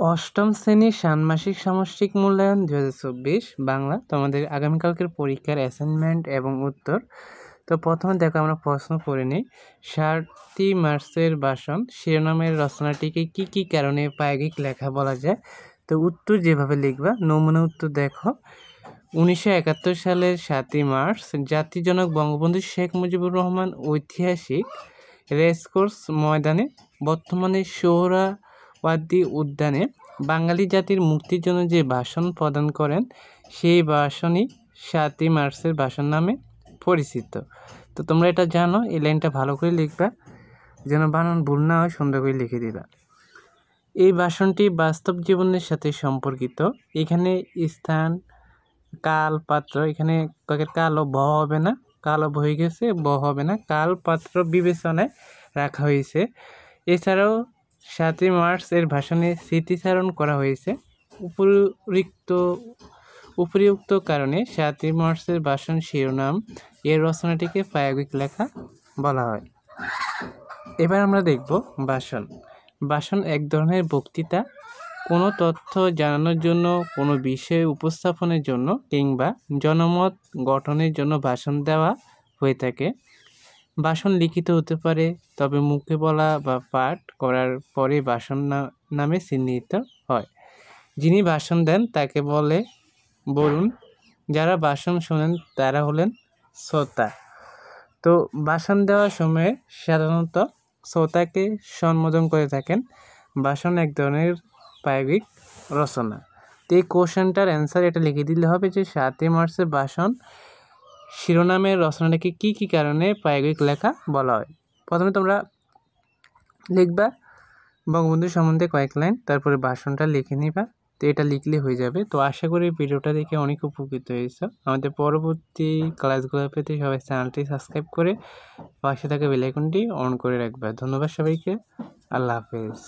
অষ্টম শ্রেণীর ষান্মাসিক সামষ্টিক মূল্যায়ন 2024 বাংলা তোমাদের আগামীকালকের পরীক্ষার অ্যাসাইনমেন্ট এবং উত্তর। তো প্রথমে দেখো আমরা প্রশ্ন পড়ে নিই। 7ই মার্চের ভাষণ শিরোনামের রচনাটিকে কি কি কারণে প্রায়োগিক লেখা বলা যায়? তো উত্তর যেভাবে লিখবা, নমুনা উত্তর দেখো। 1971 সালের 7ই মার্চ জাতির জনক বঙ্গবন্ধু শেখ মুজিবুর রহমান ঐতিহাসিক রেসকোর্স ময়দানে, বর্তমানে সোহরাওয়ার্দী উদ্যানে বাঙালি জাতির মুক্তির জন্য যে ভাষণ প্রদান করেন, সেই ভাষণই 7ই মার্চের ভাষণ নামে পরিচিত। তো তোমরা এটা জানো, এই লাইনটা ভালো করে লিখবা যেন বানান ভুল না হয়, সুন্দর করে লিখে দিবা। এই ভাষণটি বাস্তব জীবনের সাথে সম্পর্কিত। এখানে স্থান, কাল, পাত্র, এখানে কালো ব হবে না, কালো হয়ে গেছে, ব হবে না, কাল পাত্র বিবেচনায় রাখা হয়েছে। এছাড়াও 7ই মার্চ এর ভাষণে স্মৃতিচারণ করা হয়েছে। উপরিউক্ত কারণে 7ই মার্চের ভাষণ শিরোনাম এর রচনাটিকে প্রায়োগিক লেখা বলা হয়। এবার আমরা দেখব ভাষণ। ভাষণ এক ধরনের বক্তৃতা, কোনো তথ্য জানানোর জন্য, কোনো বিষয় উপস্থাপনের জন্য কিংবা জনমত গঠনের জন্য ভাষণ দেওয়া হয়ে থাকে। ভাষণ লিখিত হতে পারে, তবে মুখে বলা বা পাঠ করার পরে ভাষণ নামে চিহ্নিত হয়। যিনি ভাষণ দেন তাকে বলুন, যারা ভাষণ শোনেন তারা হলেন শ্রোতা। তো ভাষণ দেওয়ার সময় সাধারণত শ্রোতাকে সম্বোধন করে থাকেন। ভাষণ এক ধরনের প্রায়োগিক রচনা। তো এই কোশ্চেনটার অ্যান্সার এটা লিখে দিলে হবে যে 7ই মার্চের ভাষণ শিরোনামের রচনাটাকে কি কি কারণে প্রায়োগিক লেখা বলা হয়। প্রথমে তোমরা লিখবা বঙ্গবন্ধু সম্বন্ধে কয়েক লাইন, তারপরে ভাষণটা লিখে নিবা। তো এটা লিখলে হয়ে যাবে। তো আশা করি ভিডিওটা দেখে অনেক উপকৃত হয়েছে। আমাদের পরবর্তী ক্লাসগুলো পেতে সবাই চ্যানেলটি সাবস্ক্রাইব করে পাশে থাকা বেল আইকনটি অন করে রাখবা। ধন্যবাদ সবাইকে। আল্লাহ হাফেজ।